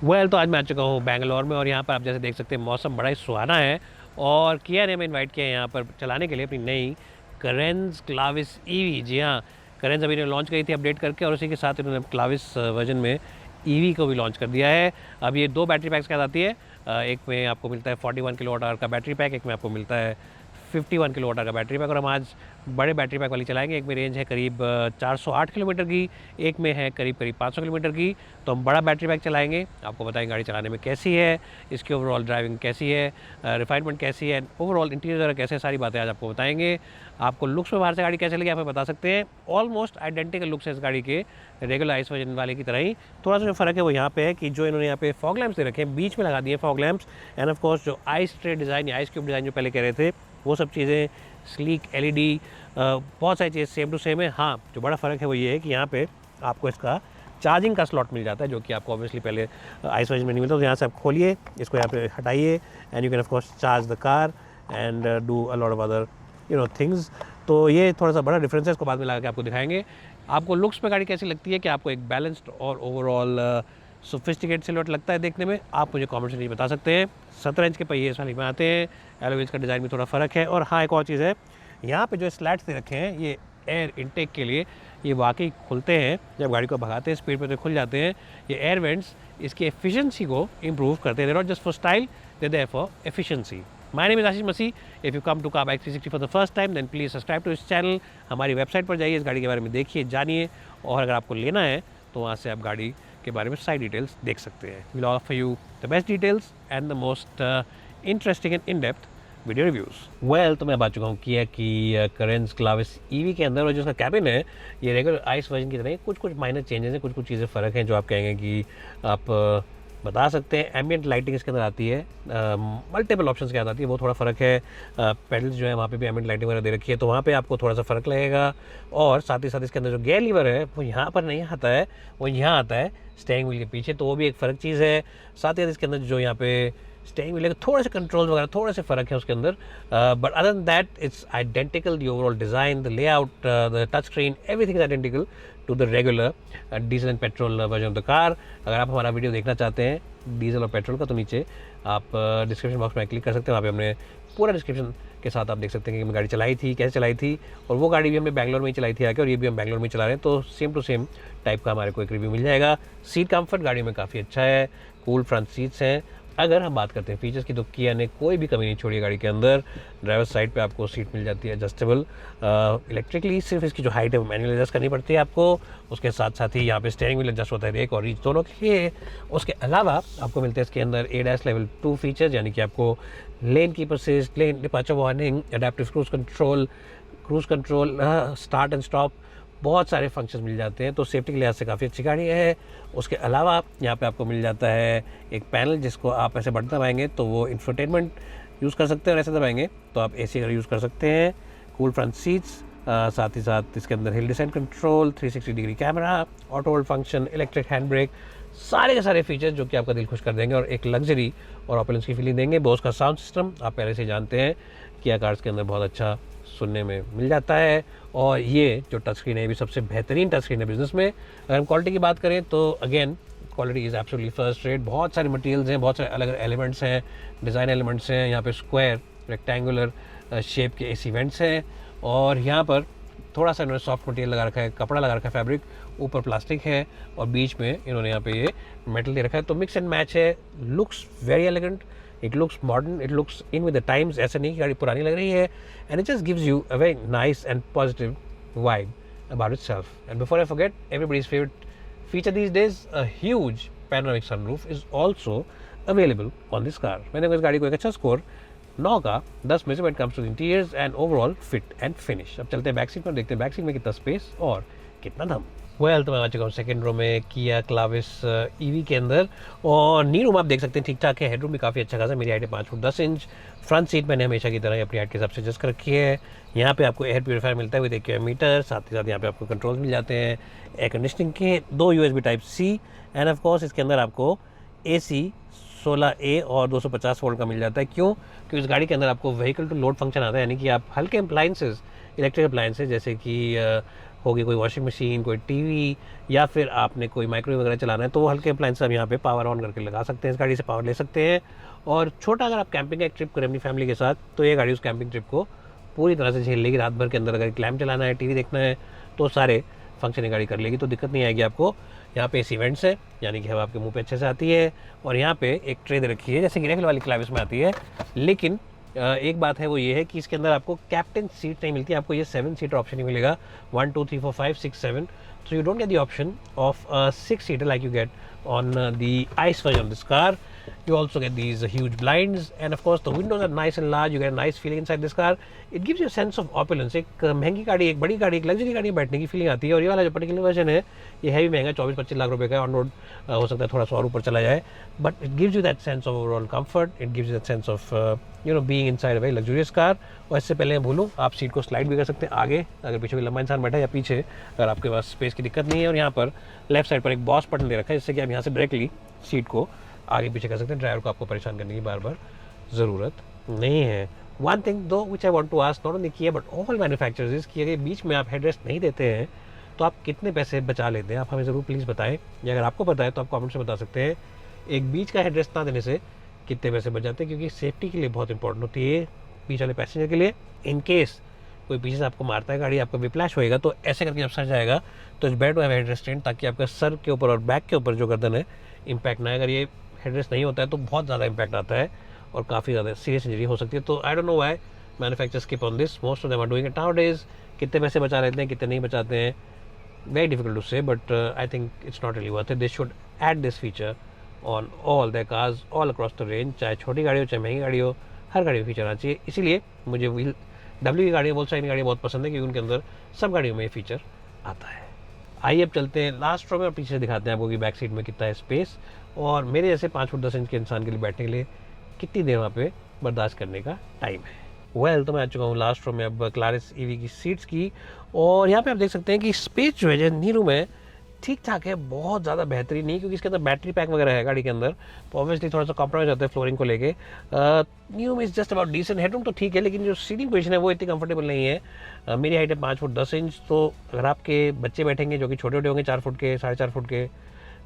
तो आज मैं आ चुका हूँ बैंगलोर में, और यहाँ पर आप जैसे देख सकते हैं मौसम बड़ा ही सुहाना है। और किया ने हमें इनवाइट किया है यहाँ पर चलाने के लिए अपनी नई करेंज क्लाविस ईवी। जी हाँ, करेंज अभी ने लॉन्च करी थी अपडेट करके, और उसी के साथ इन्होंने क्लाविस वर्जन में ईवी को भी लॉन्च कर दिया है। अब ये 2 बैटरी पैक्स के साथ आती है। एक में आपको मिलता है 41 किलोवाट आवर का बैटरी पैक, एक में आपको मिलता है 51 किलोवाट का बैटरी पैक। और हम आज बड़े बैटरी पैक वाली चलाएंगे। एक में रेंज है करीब 408 किलोमीटर की, एक में है करीब 500 किलोमीटर की। तो हम बड़ा बैटरी पैक चलाएंगे, आपको बताएंगे गाड़ी चलाने में कैसी है, इसकी ओवरऑल ड्राइविंग कैसी है, रिफाइनमेंट कैसी है, ओवरऑल इंटीरियर कैसे, सारी बातें आज आपको बताएंगे। आपको लुक्स में बाहर से गाड़ी कैसे लगी आप बता सकते हैं। ऑलमोस्ट आइडेंटिकल लुक्स है इस गाड़ी के रेगुलर आइस वर्जन वाले की तरह ही। थोड़ा सा जो फ़र्क है वो यहाँ पे है कि जो इन्होंने यहाँ पे फॉग लैंप्स दे रखे हैं, बीच में लगा दिए fog lamps. And of course जो आइस ट्रे डिज़ाइन या आइस क्यूब डिज़ाइन जो पहले कह रहे थे, वो सब चीज़ें स्लीक एलईडी बहुत सारी चीज़ें सेम टू सेम है। हाँ, जो बड़ा फ़र्क है वो ये है कि यहाँ पे आपको इसका चार्जिंग का स्लॉट मिल जाता है, जो कि आपको ऑब्वियसली पहले आइस वर्जन में नहीं मिलता। तो यहाँ से आप खोलिए, इसको यहाँ पे हटाइए, and you can of course charge the car and do a lot of other things. तो ये थोड़ा सा बड़ा डिफरेंस है, इसको बाद में लगा के आपको दिखाएंगे। आपको लुक्स पे गाड़ी कैसी लगती है, कि आपको एक बैलेंस्ड और ओवरऑल सोफिस्टिकेट सिल्हूट लगता है देखने में, आप मुझे कमेंट से नहीं बता सकते हैं। 17 इंच के पहिए इस वाली में आते हैं, एलोवेज का डिज़ाइन में थोड़ा फ़र्क है। और हाँ, एक और चीज़ है, यहाँ पे जो स्लैट्स दे रखे हैं ये एयर इनटेक के लिए, ये वाकई खुलते हैं जब गाड़ी को भगाते हैं स्पीड पे, तो खुल जाते हैं। ये एयर वेंट्स इसकी एफिशिएंसी को इम्प्रूव करते हैं। They not just for style, they they're for efficiency. My name is Ashish Masih. If you come to car bike 360 for the first time, then please subscribe to इस चैनल। हमारी website पर जाइए, इस गाड़ी के बारे में देखिए, जानिए, और अगर आपको लेना है तो वहाँ से आप गाड़ी के बारे में सारी डिटेल्स देख सकते हैं। Will offer you the best details and the most interesting and in depth video reviews. तो मैं बात चुका हूँ किया कि करेंज क्लाविस ईवी के अंदर, और जो उसका कैबिन है ये रेगुलर आइस वर्जन की तरह कुछ माइनर चेंजेस हैं, कुछ चीज़ें फ़र्क हैं जो आप कहेंगे कि आप बता सकते हैं। एम्बिएंट लाइटिंग इसके अंदर आती है, मल्टीपल ऑप्शंस के अंदर आती है, वो थोड़ा फ़र्क है। पेडल्स जो है वहाँ पे भी एम्बिएंट लाइटिंग वगैरह दे रखी है, तो वहाँ पे आपको थोड़ा सा फ़र्क लगेगा। और साथ ही साथ इसके अंदर जो गियर लीवर है वो यहाँ पर नहीं आता है, वो यहाँ आता है स्टीयरिंग व्हील के पीछे, तो वो भी एक फ़र्क चीज़ है। साथ ही साथ इसके अंदर जो यहाँ पे स्टीयरिंग व्हील थोड़े से कंट्रोल वगैरह थोड़े से फ़र्क है उसके अंदर, but other than that it's identical. The overall design, the layout, the touch screen, everything is identical to the regular diesel and petrol version of the car. अगर आप हमारा वीडियो देखना चाहते हैं डीजल और पेट्रोल का, तो नीचे आप डिस्क्रिप्शन बॉक्स में क्लिक कर सकते हैं। वहाँ पे हमने पूरा डिस्क्रिप्शन के साथ आप देख सकते हैं कि हमने गाड़ी चलाई थी, कैसे चलाई थी, और वो गाड़ी भी हमने बैंगलोर में ही चलाई थी आके, और ये भी हम बैंगलोर में ही चला रहे हैं। तो सेम टू सेम टाइप का हमारे को एक रिव्यू मिल जाएगा। सीट कम्फर्ट गाड़ी में काफ़ी अच्छा है, कूल फ्रंट सीट्स हैं। अगर हम बात करते हैं फीचर्स की, तो किया ने कोई भी कमी नहीं छोड़ी है गाड़ी के अंदर। ड्राइवर साइड पे आपको सीट मिल जाती है एडजस्टेबल इलेक्ट्रिकली, सिर्फ इसकी जो हाइट है वो मैनुअल एडजस्ट करनी पड़ती है आपको। उसके साथ साथ ही यहाँ पे स्टीयरिंग व्हील एडजस्ट होता है रेक और रीच दोनों के लिए। उसके अलावा आपको मिलते हैं इसके अंदर ADAS लेवल 2 फीचर्स, यानी कि आपको lane keeper assist, lane departure warning, adaptive cruise control, start and stop, बहुत सारे फंक्शंस मिल जाते हैं। तो सेफ्टी के लिहाज से काफ़ी अच्छी गाड़ी है। उसके अलावा यहाँ पे आपको मिल जाता है एक पैनल, जिसको आप ऐसे बटन दबाएंगे तो वो इंफोटेनमेंट यूज़ कर सकते हैं, और ऐसे दबाएंगे तो आप AC का यूज़ कर सकते हैं। कूल फ्रंट सीट्स, साथ ही साथ इसके अंदर hill descent control, 360 degree camera, auto hold function, electric hand brake, सारे के सारे फीचर्स जो कि आपका दिल खुश कर देंगे और एक लग्जरी और ऑपुलेंस की फीलिंग देंगे। बोस का साउंड सिस्टम आप पहले से जानते हैं, किया कार्स के अंदर बहुत अच्छा सुनने में मिल जाता है। और ये जो टच स्क्रीन है ये भी सबसे बेहतरीन टच स्क्रीन है बिजनेस में। अगर हम क्वालिटी की बात करें तो again quality is absolutely first rate. बहुत सारे मटेरियल्स हैं, बहुत सारे अलग अलग एलिमेंट्स हैं, डिज़ाइन एलिमेंट्स हैं। यहाँ पे स्क्वायर रेक्टेंगुलर शेप के AC वेंट्स हैं, और यहाँ पर थोड़ा सा इन्होंने सॉफ्ट मटेरियल लगा रखा है, कपड़ा लगा रखा है फैब्रिक, ऊपर प्लास्टिक है, और बीच में इन्होंने यहाँ पे ये मेटल दे रखा है। तो मिक्स एंड मैच है। Looks very elegant, it looks modern, it looks in with the times. ऐसा नहीं कि गाड़ी पुरानी लग रही है, and it just gives you a very nice and positive vibe about itself. And before I forget, everybody's favorite feature these days, a huge panoramic sunroof is also available on this car. मैंने इस गाड़ी को एक अच्छा score 9 का 10 में से when it comes to the interiors and overall fit and finish। अब चलते हैं बैक सीट पर, देखते हैं बैक सीट में कितना स्पेस और कितना दम। तो मैं आ चुका हूँ सेकेंड रो में किया क्लाविस ईवी के अंदर, और नी रूम आप देख सकते हैं ठीक ठाक है। हेडरूम भी काफ़ी अच्छा खासा, मेरी हाइट है 5 फुट 10 इंच। फ्रंट सीट मैंने हमेशा की तरह अपनी हाइट के हिसाब से एडजस्ट कर रखी है। यहाँ पे आपको एयर प्योरीफायर मिलता है विद एक्यूआई मीटर, साथ ही साथ यहाँ पे आपको कंट्रोल्स मिल जाते हैं एयर कंडीशनिंग के, 2 USB Type-C, and of course इसके अंदर आपको AC 16A और 250 वोल्ट का मिल जाता है। क्यों? क्योंकि इस गाड़ी के अंदर आपको व्हीकल टू लोड फंक्शन आता है, यानी कि आप हल्के अप्लाइंसेस, इलेक्ट्रिक अप्लाइंसेस जैसे कि होगी, कोई वॉशिंग मशीन, कोई टीवी, या फिर आपने कोई माइक्रोवेव वगैरह चलाना है, तो वो हल्के अप्लाइंस आप यहाँ पे पावर ऑन करके लगा सकते हैं, इस गाड़ी से पावर ले सकते हैं। और छोटा अगर आप कैंपिंग का एक ट्रिप करें अपनी फैमिली के साथ, तो ये गाड़ी उस कैंपिंग ट्रिप को पूरी तरह से झेल लेगी। रात भर के अंदर अगर क्लैम्प चलाना है, टीवी देखना है, तो सारे फंक्शन ये गाड़ी कर लेगी, तो दिक्कत नहीं आएगी आपको। यहाँ पे इवेंट्स है, यानी कि हवा आपके मुंह पे अच्छे से आती है। और यहाँ पे एक ट्रे दे रखी है जैसे गिरेफिल वाली क्लाविस में आती है, लेकिन एक बात है वो ये है कि इसके अंदर आपको कैप्टन सीट नहीं मिलती, आपको ये 7 सीटर ऑप्शन ही मिलेगा, 1 2 3 4 5 6 7। So you don't get the option of a 6-seater like you get on the ICE version of this car. You also get these huge blinds, and of course the windows are nice and large. You get a nice feeling inside this car. It gives you a sense of opulence. एक महंगी गाड़ी, एक बड़ी गाड़ी, एक luxury गाड़ी में बैठने की फीलिंग आती है। और ये वाला जो पर्टिकुलर वर्जन है, ये है भी महंगा, 24-25 लाख रुपए का। ऑन रोड हो सकता है थोड़ा सा और ऊपर चला जाए, but it gives you that sense of overall comfort, it gives you that sense of being inside a very luxurious car. और इससे पहले मैं बोलूँ, आप सीट को स्लाइड भी कर सकते हैं आगे, अगर पीछे कोई लंबा इंसान बैठा है, या पीछे अगर आपके पास स्पेस की दिक्कत नहीं है। और यहाँ पर लेफ्ट साइड पर एक बॉस बटन दे रखा है, जिससे कि आप यहाँ से डायरेक्टली सीट को आगे पीछे कर सकते हैं। ड्राइवर को आपको परेशान करने की बार बार ज़रूरत नहीं है। One thing though which I want to ask not only Kia but all manufacturers is कि अगर बीच में आप हेडरेस्ट नहीं देते हैं तो आप कितने पैसे बचा लेते हैं, आप हमें ज़रूर प्लीज़ बताएं। या अगर आपको पता है तो आप कमेंट से बता सकते हैं, एक बीच का हेडरेस्ट ना देने से कितने पैसे बच जाते हैं, क्योंकि सेफ्टी के लिए बहुत इंपॉर्टेंट होती है बीच वाले पैसेंजर के लिए। इन केस कोई पीछे से आपको मारता है गाड़ी, आपका विप्लैश होएगा, तो ऐसे करके जब सर जाएगा तो it's better to have headrest, ताकि आपका सर के ऊपर और बैक के ऊपर जो गर्दन है इम्पैक्ट ना है। अगर ये हेडरेस्ट नहीं होता है तो बहुत ज़्यादा इम्पैक्ट आता है और काफ़ी ज़्यादा सीरियस इंजरी हो सकती है। तो I don't know why manufacturers keep on this, most of them are doing it nowadays. कितने पैसे बचा लेते हैं, कितने नहीं बचाते हैं, very difficult to say, but I think it's not really worth it. They should add this feature on all their cars all across the range, चाहे छोटी गाड़ी हो चाहे महंगी गाड़ी हो, हर गाड़ी में फीचर आना चाहिए। इसीलिए मुझे व्हील डब्ल्यू की गाड़ियाँ, बहुत सारी गाड़ियाँ बहुत पसंद है, क्योंकि उनके अंदर सब गाड़ियों में ये फीचर आता है। आइए अब चलते हैं लास्ट रो में और पीछे से दिखाते हैं आपको कि बैक सीट में कितना है स्पेस, और मेरे जैसे 5 फुट 10 इंच के इंसान के लिए बैठने के लिए कितनी देर वहाँ पे बर्दाश्त करने का टाइम है। तो मैं आ चुका हूँ लास्ट रो में अब क्लारिस ईवी की सीट्स की, और यहाँ पे आप देख सकते हैं कि स्पेस जो है जो नीरू में ठीक ठाक है, बहुत ज़्यादा बेहतरीन नहीं, क्योंकि इसके अंदर बैटरी पैक वगैरह है गाड़ी के अंदर, तो ऑब्वियसली थोड़ा सा कॉम्प्रोमाइज़ होता है फ्लोरिंग को लेके। न्यू में is just about decent, headroom तो ठीक है, लेकिन जो सीटिंग पोजीशन है वो इतनी कंफर्टेबल नहीं है। मेरी हाइट है 5 फुट 10 इंच, तो अगर आपके बच्चे बैठेंगे जो कि छोटे छोटे होंगे, 4 फुट के, 4.5 फुट के,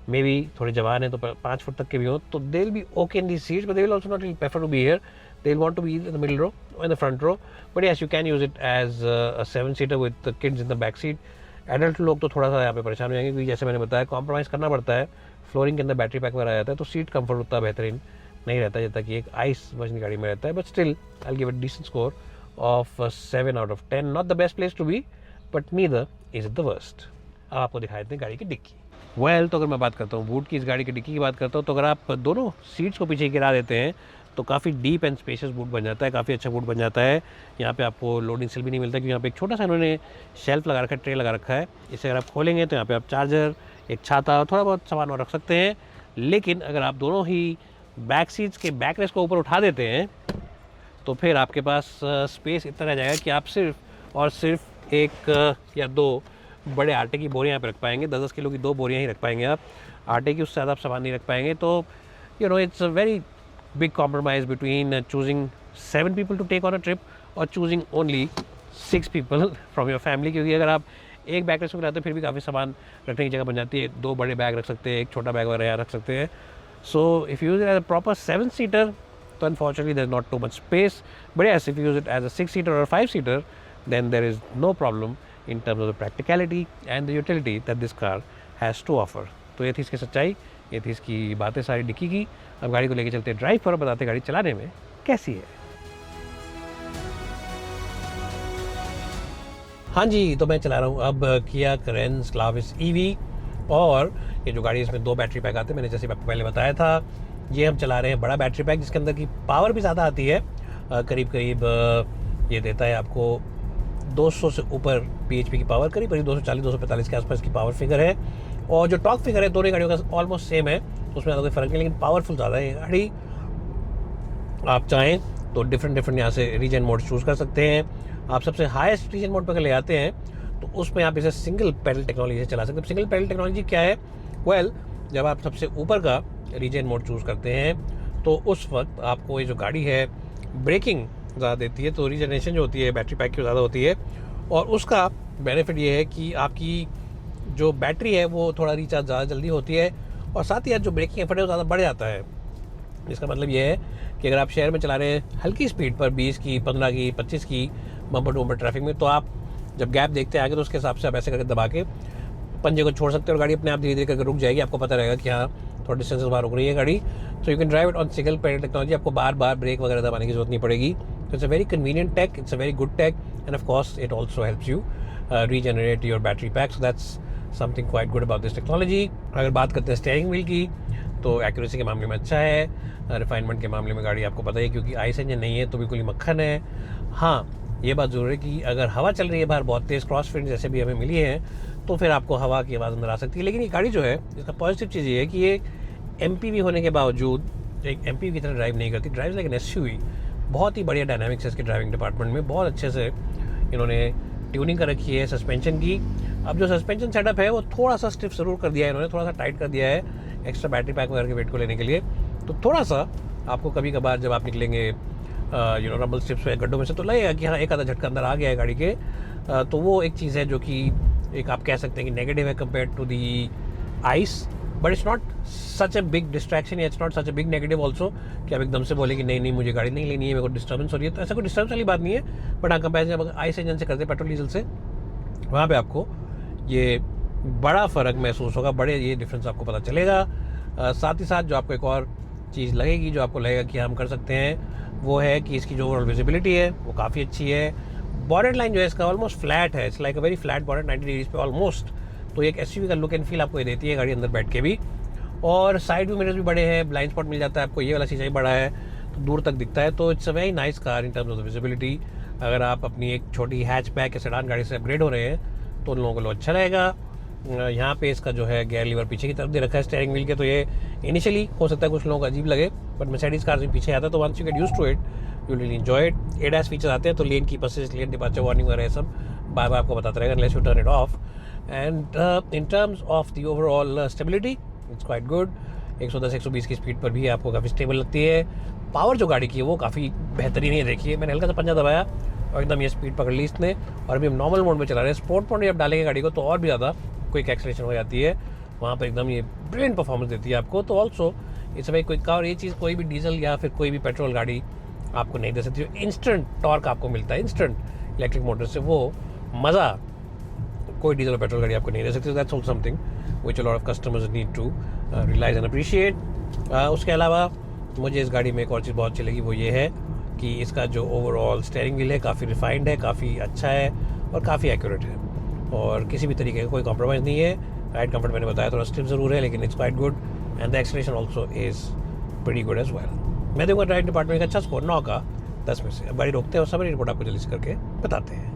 मे बी थोड़े जवान है तो 5 फुट तक के भी हो, तो they will be okay in these seats, but they will also not prefer to be here, they will want to be in the middle row or in the front row. But yes, you can use it as a 7-seater with the kids in the back seat. Adult लोग तो थोड़ा सा यहाँ पे परेशान हो जाएंगे, क्योंकि जैसे मैंने बताया कॉम्प्रोमाइज़ करना पड़ता है, फ्लोरिंग के अंदर बैटरी पैक वगैरह आ जाता है, तो सीट कंफर्ट उतना बेहतरीन नहीं रहता जैसा कि एक आइस वर्जन की गाड़ी में रहता है। But still I will give it decent score of 7 out of 10. Not the best place to be, but neither is the worst. अब आपको दिखा देते हैं गाड़ी की डिक्की। तो अगर मैं बात करता हूँ बूट की, इस गाड़ी की डिक्की की बात करता हूँ, तो अगर आप दोनों सीट्स को पीछे गिरा देते हैं तो काफ़ी डीप एंड स्पेशियस बूट बन जाता है, काफ़ी अच्छा बूट बन जाता है। यहाँ पे आपको लोडिंग सेल भी नहीं मिलता, क्योंकि यहाँ पे एक छोटा सा इन्होंने शेल्फ लगा रखा है, ट्रे लगा रखा है। इसे अगर आप खोलेंगे तो यहाँ पे आप चार्जर, एक छाता, थोड़ा बहुत सामान और रख सकते हैं। लेकिन अगर आप दोनों ही बैक सीट्स के बैक रेस्ट को ऊपर उठा देते हैं तो फिर आपके पास स्पेस इतना रह जाएगा कि आप सिर्फ और सिर्फ एक या दो बड़े आटे की बोरियाँ यहाँ पे रख पाएंगे, 10-10 किलो की 2 बोरियाँ ही रख पाएंगे आप, आटे की उससे ज़्यादा आप सामान नहीं रख पाएंगे। तो it's a very big compromise between choosing 7 people to take on a trip or choosing only 6 people from your family, क्योंकि अगर आप एक बैग रेस्ट में लाते हैं फिर भी काफ़ी सामान रखने की जगह बन जाती है, 2 बड़े बैग रख सकते हैं, एक छोटा बैग वगैरह यहाँ रख सकते हैं। So if use it as a proper 7-seater तो unfortunately there is not too much space, but yes if use it as a 6-seater or 5-seater then there is no problem in terms of the practicality and the utility that this car has to offer. तो ये थी इसकी सच्चाई, ये थी इसकी बातें सारी डिक्की की। अब गाड़ी को लेके चलते ड्राइव पर, बताते गाड़ी चलाने में कैसी है। हाँ जी, तो मैं चला रहा हूँ अब किया करेंस क्लाविस ईवी, और ये जो गाड़ी है इसमें 2 बैटरी पैक आते हैं, मैंने जैसे आपको पहले बताया था। ये हम चला रहे हैं बड़ा बैटरी पैक, जिसके अंदर की पावर भी ज़्यादा आती है, करीब करीब ये देता है आपको 200 से ऊपर PHP की पावर, करीब 240-245 के आसपास की पावर फिगर है। और जो टॉर्क फिगर है दोनों गाड़ियों का ऑलमोस्ट सेम है, तो उसमें ज़्यादा कोई फ़र्क नहीं, लेकिन पावरफुल ज़्यादा है ये गाड़ी। आप चाहें तो डिफरेंट यहाँ से रीजन मोड चूज़ कर सकते हैं। आप सबसे हाईएस्ट रीजन मोड पर ले आते हैं तो उसमें आप इसे सिंगल पैडल टेक्नोलॉजी से चला सकते हैं। सिंगल पैडल टेक्नोलॉजी क्या है? जब आप सबसे ऊपर का रीजन मोड चूज़ करते हैं तो उस वक्त आपको ये जो गाड़ी है ब्रेकिंग ज़्यादा देती है, तो रीजनरेशन जो होती है बैटरी पैक की ज़्यादा होती है, और उसका बेनिफिट ये है कि आपकी जो बैटरी है वो थोड़ा रिचार्ज ज़्यादा जल्दी होती है, और साथ ही जो ब्रेकिंग एफर्ट है वो ज़्यादा बढ़ जाता है। इसका मतलब ये है कि अगर आप शहर में चला रहे हैं हल्की स्पीड पर 20 की, 15 की, 25 की बम्पर टू बम्पर ट्रैफिक में, तो आप जब गैप देखते हैं आगे तो उसके हिसाब से आप ऐसे करके दबा के पंजे को छोड़ सकते हो और गाड़ी अपने आप धीरे धीरे करके रुक जाएगी। आपको पता रहेगा कि हाँ थोड़ा डिस्टेंस बाहर रुक रही है गाड़ी। So you can drive it on single pedal technology. आपको बार बार ब्रेक वगैरह दबाने की जरूरत नहीं पड़ेगी। तो it's a very convenient tech, it's a very good tech, and of course it also helps you regenerate your battery pack. So that's something quite good about this technology. अगर बात करते हैं स्टीयरिंग व्हील की, तो accuracy के मामले में अच्छा है, रिफाइनमेंट के मामले में गाड़ी आपको पता ही है क्योंकि आइस इंजन नहीं है तो बिल्कुल ही मक्खन है। हाँ, ये बात ज़रूर है कि अगर हवा चल रही है बाहर बहुत तेज़, क्रॉस फील्ड जैसे भी हमें मिली है, तो फिर आपको हवा की आवाज़ अंदर आ सकती है। लेकिन ये गाड़ी जो है, इसका पॉजिटिव चीज़ ये है कि ये MPV होने के बावजूद एक MPV की तरह ड्राइव नहीं करती। Drive like an SUV। बहुत ही बढ़िया डायनामिक्स है इसके ड्राइविंग डिपार्टमेंट में, बहुत अच्छे से इन्होंने ट्यूनिंग कर रखी है सस्पेंशन की। अब जो सस्पेंशन सेटअप है वो थोड़ा सा स्टिफ ज़रूर कर दिया है इन्होंने, थोड़ा सा टाइट कर दिया है एक्स्ट्रा बैटरी पैक वगैरह के वेट को लेने के लिए। तो थोड़ा सा आपको कभी कभार जब आप निकलेंगे रबल स्ट्रिप्स पे गड्ढों में से, तो लगेगा कि हाँ एक आधा झटका अंदर आ गया है गाड़ी के। तो वो एक चीज़ है जो कि एक आप कह सकते हैं कि नेगेटिव है compare to the ICE, but it's not such a big distraction, या it's not such a big negative also कि आप एकदम से बोले कि नहीं नहीं मुझे गाड़ी नहीं लेनी है, मेरे को डिस्टर्बेंस हो रही है। तो ऐसा कोई डिस्टर्बेंस वाली बात नहीं है। बट हाँ, कंपेरिजन अगर आइस इंजन से करते पेट्रोल डीजल से, वहाँ पे आपको ये बड़ा फ़र्क महसूस होगा, बड़े ये डिफरेंस आपको पता चलेगा। साथ ही साथ जो आपको एक और चीज़ लगेगी, जो आपको लगेगा कि हम कर सकते हैं, वो है कि इसकी जो ओवरऑल विजिबिलिटी है वो काफ़ी अच्छी है। बॉनेट लाइन जो है इसका ऑलमोस्ट फ्लैट है, it's like a very flat bonnet 90 degrees पे ऑलमोस्ट। तो एक SUV का लुक एंड फील आपको ये देती है गाड़ी अंदर बैठ के भी। और साइड व्यू मिरर्स भी बड़े हैं, ब्लाइंड स्पॉट मिल जाता है आपको, ये वाला शीशा ही बड़ा है तो दूर तक दिखता है। तो it's a very nice car in terms of the visibility. अगर आप अपनी एक छोटी हैचबैक या सेडान गाड़ी से अपग्रेड हो रहे हैं तो उन लोगों को अच्छा रहेगा। यहाँ पे इसका जो है गियर लीवर पीछे की तरफ दे रखा है स्टीयरिंग व्हील के, तो ये इनिशियली हो सकता है कुछ लोगों को अजीब लगे, बट मर्सिडीज कार से पीछे आता है तो once you get used to it you will enjoy it. ADAS features आते हैं तो लेन की असिस्ट, लेन डिपार्चर वार्निंग वगैरह सब बार बार आपको बताता रहेगा unless U turn it of. And in terms of the overall stability it's quite good. 110-120 की स्पीड पर भी आपको काफ़ी स्टेबल लगती है। पावर जो गाड़ी की है वो काफ़ी बेहतरीन है। देखिए मैंने हल्का सा पंजा दबाया और एकदम ये स्पीड पकड़ ली इसने, और अभी हम नॉर्मल मोड में चला रहे हैं। स्पोर्ट मोड में जब डालेंगे गाड़ी को तो और भी ज़्यादा क्विक एक्सेलरेशन हो जाती है, वहाँ पर एकदम ये ब्रिलियंट परफॉर्मेंस देती है आपको। तो also it's a very quick car. ये चीज़ कोई भी डीजल या फिर कोई भी पेट्रोल गाड़ी आपको नहीं दे सकती। इंस्टेंट टॉर्क आपको मिलता है इंस्टेंट इलेक्ट्रिक मोटर से, वो मज़ा कोई डीजल और पेट्रोल गाड़ी आपको नहीं दे सकती। That's also something which a lot of customers need to realise and appreciate. उसके अलावा मुझे इस गाड़ी में एक और चीज़ बहुत अच्छी लगी, वो ये है कि इसका जो ओवरऑल स्टीयरिंग व्हील है काफ़ी रिफाइंड है, काफ़ी अच्छा है और काफ़ी एक्यूरेट है, और किसी भी तरीके का कोई कॉम्प्रोमाइज़ नहीं है। राइड कंफर्ट मैंने बताया थोड़ा स्टिफ ज़रूर है, लेकिन it's quite good and the acceleration also is pretty good as well. मैं दूँगा राइड डिपार्टमेंट का अच्छा स्कोर 9 का 10 में से। अब गाड़ी रोकते हैं और समरी रिपोर्ट आपको जल्दी से करके बताते हैं।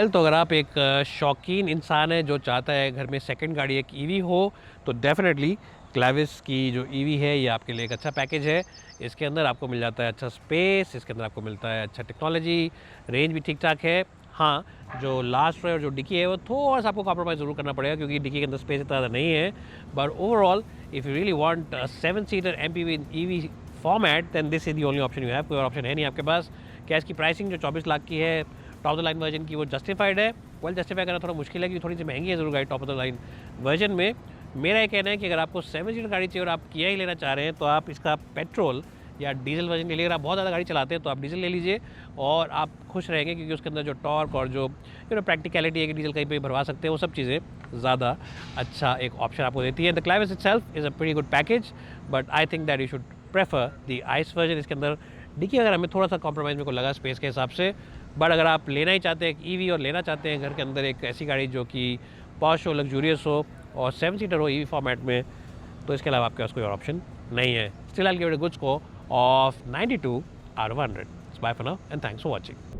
तो अगर आप एक शौकीन इंसान है जो चाहता है घर में सेकंड गाड़ी एक EV हो, तो डेफिनेटली क्लाविस की जो EV है ये आपके लिए एक अच्छा पैकेज है। इसके अंदर आपको मिल जाता है अच्छा स्पेस, इसके अंदर आपको मिलता है अच्छा टेक्नोलॉजी, रेंज भी ठीक ठाक है। हाँ, जो लास्ट रो और जो डिक्की है वो थोड़ा सा आपको कॉम्प्रोमाइज़ ज़रूर करना पड़ेगा क्योंकि डिक्की के अंदर स्पेस इतना ज़्यादा नहीं है। But overall if you really want 7-सीटर MPV in EV format then this is the only option you have. कोई और ऑप्शन है नहीं आपके पास। क्या इसकी प्राइसिंग जो 24 लाख की है टॉप द लाइन वर्जन की, वो जस्टिफाइड है? वेल, जस्टिफाई करना थोड़ा मुश्किल है क्योंकि थोड़ी सी महंगी है ज़रूर गाड़ी top of the line version में। मेरा ये कहना है कि अगर आपको 7-सीटर गाड़ी चाहिए और आप किया ही लेना चाह रहे हैं तो आप इसका पेट्रोल या डीजल वर्जन ले लीजिए। अगर आप बहुत ज़्यादा गाड़ी चलाते हैं तो आप डीजल ले लीजिए और आप खुश रहेंगे क्योंकि उसके अंदर जो टॉर्क और जो प्रैक्टिकलिटी है कि डीजल कहीं पे भरवा सकते हैं, वो सब चीज़ें ज़्यादा अच्छा एक ऑप्शन आपको देती है। The क्लाविस itself is a pretty good package, but I think that you should prefer the ice version. इसके अंदर देखिए अगर हमें थोड़ा सा कॉम्प्रोमाइज़ मेरे को लगा स्पेस के हिसाब से, बट अगर आप लेना ही चाहते हैं एक EV और लेना चाहते हैं घर के अंदर एक ऐसी गाड़ी जो कि पॉश हो, लग्जूरियस हो और 7-सीटर हो EV फॉर्मेट में, तो इसके अलावा आपके पास कोई और ऑप्शन नहीं है। Still I will give it a good score of 92 out of 100. Bye for now and thanks for watching.